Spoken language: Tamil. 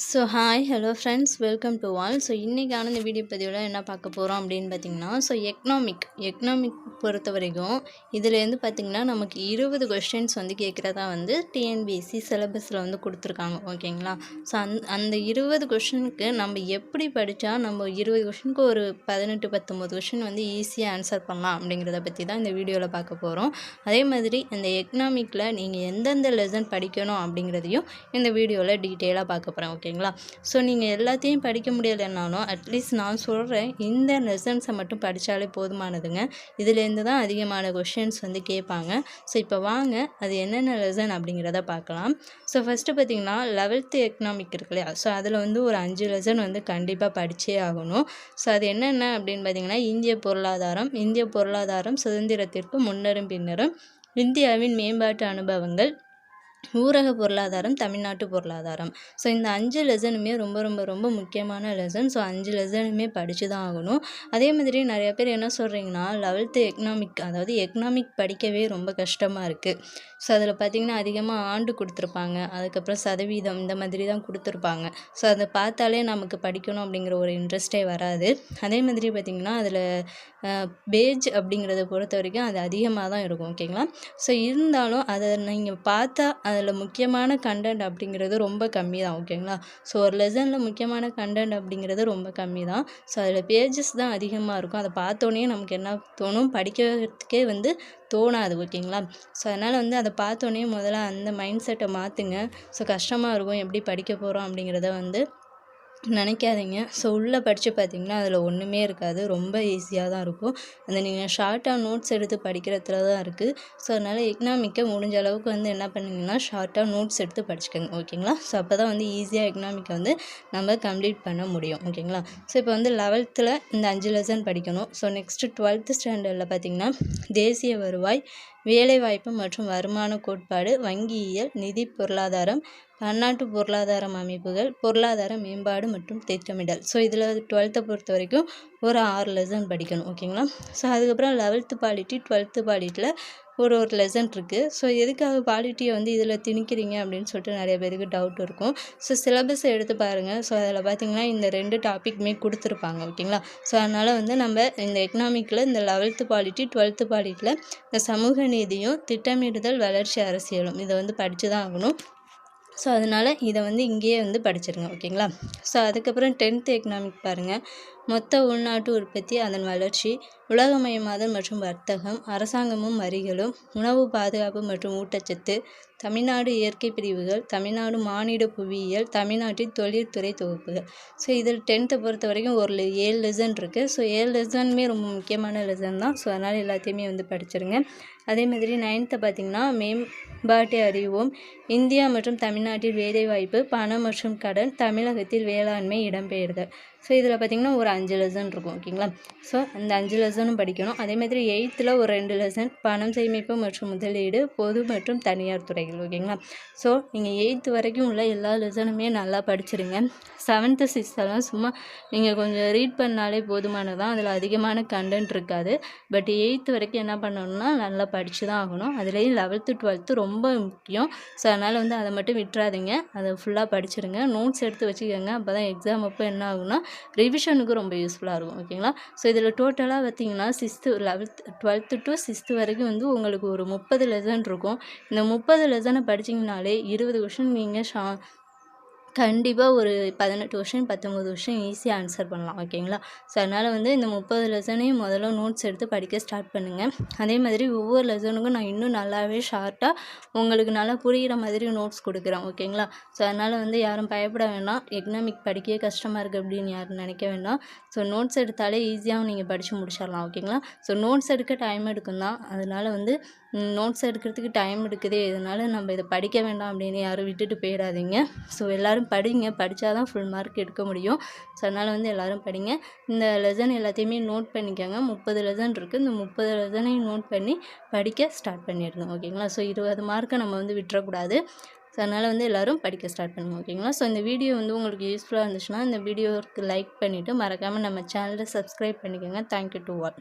So hi hello friends welcome to all. So இன்றைக்கான இந்த வீடியோ பதிவில் என்ன பார்க்க போகிறோம் அப்படின்னு பார்த்தீங்கன்னா, ஸோ எக்கனாமிக் பொறுத்த வரைக்கும் இதுலேருந்து பார்த்திங்கன்னா நமக்கு 20 கொஸ்டின்ஸ் வந்து கேட்குறதா வந்து டிஎன்பிஎஸ்சி சிலபஸில் வந்து கொடுத்துருக்காங்க. ஓகேங்களா? ஸோ அந்த 20 கொஸ்டினுக்கு நம்ம எப்படி படித்தா நம்ம 20 கொஸ்டினுக்கு ஒரு 18-19 கொஸ்டின் வந்து ஈஸியாக ஆன்சர் பண்ணலாம் அப்படிங்கிறத பற்றி தான் இந்த வீடியோவில் பார்க்க போகிறோம். அதே மாதிரி இந்த எக்கனாமிக்கில் நீங்கள் எந்தெந்த லெசன் படிக்கணும் அப்படிங்கிறதையும் இந்த வீடியோவில் டீட்டெயிலாக பார்க்க போகிறேன். ஓகேங்களா? ஸோ நீங்கள் எல்லாத்தையும் படிக்க முடியலைன்னாலும் அட்லீஸ்ட் நான் சொல்கிறேன் இந்த லெசன்ஸை மட்டும் படித்தாலே போதுமானதுங்க. இதுலேருந்து தான் அதிகமான கொஷின்ஸ் வந்து கேட்பாங்க. ஸோ இப்போ வாங்க அது என்னென்ன லெசன் அப்படிங்கிறத பார்க்கலாம். ஸோ ஃபஸ்ட்டு பார்த்திங்கன்னா 11th எக்கனாமிக் இருக்கு இல்லையா? ஸோ அதில் வந்து ஒரு 5 லெசன் வந்து கண்டிப்பாக படித்தே ஆகணும். ஸோ அது என்னென்ன அப்படின்னு பார்த்திங்கன்னா, இந்திய பொருளாதாரம் சுதந்திரத்திற்கு முன்னரும் பின்னரும், இந்தியாவின் மேம்பாட்டு அனுபவங்கள், ஊரக பொருளாதாரம், தமிழ்நாட்டு பொருளாதாரம். ஸோ இந்த 5 லெசனுமே ரொம்ப ரொம்ப ரொம்ப முக்கியமான லெசன். ஸோ 5 லெசனுமே படித்து தான் ஆகணும். அதே மாதிரி நிறைய பேர் என்ன சொல்கிறீங்கன்னா, 11th எக்கனாமிக் அதாவது எக்கனாமிக் படிக்கவே ரொம்ப கஷ்டமாக இருக்குது. ஸோ அதில் பார்த்திங்கன்னா அதிகமாக ஆண்டு கொடுத்துருப்பாங்க, அதுக்கப்புறம் சதவீதம் இந்த மாதிரி தான் கொடுத்துருப்பாங்க. ஸோ அதை பார்த்தாலே நமக்கு படிக்கணும் அப்படிங்கிற ஒரு இன்ட்ரெஸ்டே வராது. அதே மாதிரி பார்த்திங்கன்னா அதில் பேஜ் அப்படிங்கிறத பொறுத்த வரைக்கும் அது அதிகமாக தான் இருக்கும். ஓகேங்களா? ஸோ இருந்தாலும் அதை நீங்கள் பார்த்தா அதில் முக்கியமான கண்டென்ட் அப்படிங்கிறது ரொம்ப கம்மி தான். ஓகேங்களா? ஸோ ஒரு லெசனில் முக்கியமான கண்டென்ட் அப்படிங்கிறது ரொம்ப கம்மி தான். ஸோ அதில் பேஜஸ் தான் அதிகமாக இருக்கும். அதை பார்த்தோன்னே நமக்கு என்ன தோணும், படிக்கிறதுக்கே வந்து தோணாது. ஓகேங்களா? ஸோ அதனால் வந்து அதை பார்த்தோன்னே முதல்ல அந்த மைண்ட் செட்டை மாற்றுங்க. ஸோ கஷ்டமாக இருக்கும் எப்படி படிக்க போகிறோம் அப்படிங்கிறத வந்து நினைக்காதீங்க. ஸோ உள்ளே படித்து பார்த்திங்கன்னா அதில் ஒன்றுமே இருக்காது, ரொம்ப ஈஸியாக தான் இருக்கும். அதை நீங்கள் ஷார்ட்டாக நோட்ஸ் எடுத்து படிக்கிறதுல தான் இருக்குது. ஸோ அதனால் எக்கனாமிக்கை முடிஞ்ச அளவுக்கு வந்து என்ன பண்ணிங்கன்னா ஷார்ட்டாக நோட்ஸ் எடுத்து படிச்சுக்கோங்க. ஓகேங்களா? ஸோ அப்போ தான் வந்து ஈஸியாக எக்கனாமிக்கை வந்து நம்ம கம்ப்ளீட் பண்ண முடியும். ஓகேங்களா? ஸோ இப்போ வந்து 11th இந்த 5 லெசன் படிக்கணும். ஸோ நெக்ஸ்ட்டு 12th ஸ்டாண்டர்டில் பார்த்திங்கன்னா தேசிய வருவாய், வேலைவாய்ப்பு மற்றும் வருமான கோட்பாடு, வங்கியியல், நிதி பொருளாதாரம், பன்னாட்டு பொருளாதாரம் அமைப்புகள், பொருளாதார மேம்பாடு மற்றும் திட்டமிடல். ஸோ இதில் 12th பொறுத்த வரைக்கும் ஒரு 6 லெசன் படிக்கணும். ஓகேங்களா? ஸோ அதுக்கப்புறம் 11th பாலிட்டி, 12th பாலிட்டியில் ஒரு லெசன் இருக்குது. ஸோ எதுக்காக பாலிட்டியை வந்து இதில் திணிக்கிறீங்க அப்படின்னு சொல்லிட்டு நிறைய பேருக்கு டவுட் இருக்கும். ஸோ சிலபஸை எடுத்து பாருங்கள். ஸோ அதில் பார்த்திங்கன்னா இந்த 2 டாப்பிக்குமே கொடுத்துருப்பாங்க. ஓகேங்களா? ஸோ அதனால் வந்து நம்ம இந்த எக்கனாமிக்கில் இந்த 11th பாலிட்டி, 12th பாலிட்டியில் இந்த சமூக நீதியும் திட்டமிடுதல் வளர்ச்சி அரசியலும் இதை வந்து படித்து தான் ஆகணும். ஸோ அதனால் இதை வந்து இங்கேயே வந்து படிச்சிருங்க. ஓகேங்களா? ஸோ அதுக்கப்புறம் 10th எக்கனாமிக் பாருங்கள். மொத்த உள்நாட்டு உற்பத்தி, அதன் வளர்ச்சி, உலகமயமாதல் மற்றும் வர்த்தகம், அரசாங்கமும் வரிகளும், உணவு பாதுகாப்பு மற்றும் ஊட்டச்சத்து, தமிழ்நாடு இயற்கை பிரிவுகள், தமிழ்நாடு மானிட புவியியல், தமிழ்நாட்டின் தொழில்துறை தொகுப்புகள். ஸோ இதில் 10th பொறுத்த வரைக்கும் ஒரு 7 லெசன் இருக்குது. ஸோ 7 லெசனுமே ரொம்ப முக்கியமான லெசன் தான். ஸோ அதனால் எல்லாத்தையுமே வந்து படிச்சிருங்க. அதே மாதிரி 9th பார்த்திங்கன்னா மேம்பாட்டை அறிவோம், இந்தியா மற்றும் தமிழ்நாட்டில் வேலைவாய்ப்பு, பணம் மற்றும் கடன், தமிழகத்தில் வேளாண்மை, இடம்பெயர்தல். ஸோ இதில் பார்த்திங்கன்னா ஒரு 5 லெசன் இருக்கும். ஓகேங்களா? ஸோ அந்த 5 லெசனும் படிக்கணும். அதே மாதிரி 8th ஒரு 2 லெசன், பணம் சேமிப்பு மற்றும் முதலீடு, பொது மற்றும் தனியார் துறைகள். ஓகேங்களா? ஸோ நீங்கள் 8th வரைக்கும் உள்ள எல்லா லெசனுமே நல்லா படிச்சிருங்க. 7th 6th சும்மா நீங்கள் கொஞ்சம் ரீட் பண்ணாலே போதுமானதான். அதில் அதிகமான கண்டென்ட் இருக்காது. பட் 8th வரைக்கும் என்ன பண்ணணும்னா நல்லா படித்து தான் ஆகணும். அதுலேயும் 11th 12th ரொம்ப முக்கியம். ஸோ அதனால் வந்து அதை மட்டும் விட்டுறாதீங்க, அதை ஃபுல்லாக படிச்சிருங்க. நோட்ஸ் எடுத்து வச்சுக்கோங்க. அப்போ தான் எக்ஸாம் அப்போ என்ன ஆகும்னா ரிவிஷனுக்கு ரொம்ப யூஸ்ஃபுல்லாக இருக்கும். ஓகேங்களா? ஸோ இதில் டோட்டலாக பார்த்திங்கன்னா 6th 11th 12th to 6th வரைக்கும் வந்து உங்களுக்கு ஒரு 30 லெசன் இருக்கும். இந்த 30 லெசனை படிச்சிங்கனாலே 20 கொஷின் நீங்கள் கண்டிப்பாக ஒரு 18 கொஷின் 19 கொஷின் ஈஸியாக ஆன்சர் பண்ணலாம். ஓகேங்களா? ஸோ அதனால் வந்து இந்த 30 லெசனையும் முதல்ல நோட்ஸ் எடுத்து படிக்க ஸ்டார்ட் பண்ணுங்கள். அதே மாதிரி ஒவ்வொரு லெசனுக்கும் நான் இன்னும் நல்லாவே ஷார்ட்டாக உங்களுக்கு நல்லா புரிகிற மாதிரி நோட்ஸ் கொடுக்குறேன். ஓகேங்களா? ஸோ அதனால் வந்து யாரும் பயப்பட வேண்டாம். எக்கனாமிக் படிக்கவே கஷ்டமாக இருக்குது அப்படின்னு யாரும் நினைக்க வேண்டாம். ஸோ நோட்ஸ் எடுத்தாலே ஈஸியாகவும் நீங்கள் படித்து முடிச்சிடலாம். ஓகேங்களா? ஸோ நோட்ஸ் எடுக்க டைம் எடுக்கும் தான். அதனால் வந்து நோட்ஸ் எடுக்கிறதுக்கு டைம் எடுக்குது, இதனால் நம்ம இதை படிக்க வேண்டாம் அப்படின்னு யாரும் விட்டுட்டு போயிடாதீங்க. ஸோ எல்லோரும் படிங்க, படித்தா தான் ஃபுல் மார்க் எடுக்க முடியும். ஸோ அதனால் வந்து எல்லோரும் படிங்க. இந்த லெசன் எல்லாத்தையுமே நோட் பண்ணிக்கோங்க. 30 லெசன் இருக்குது. இந்த 30 லெசனையும் நோட் பண்ணி படிக்க ஸ்டார்ட் பண்ணிடுங்க. ஓகேங்களா? ஸோ 20 மார்க்கை நம்ம வந்து விட்டுறக்கூடாது. ஸோ அதனால் வந்து எல்லோரும் படிக்க ஸ்டார்ட் பண்ணுங்கள். ஓகேங்களா? ஸோ இந்த வீடியோ வந்து உங்களுக்கு யூஸ்ஃபுல்லாக இருந்துச்சுன்னா இந்த வீடியோவுக்கு லைக் பண்ணிவிட்டு மறக்காமல் நம்ம சேனலை சப்ஸ்கிரைப் பண்ணிக்கோங்க. Thank you to all.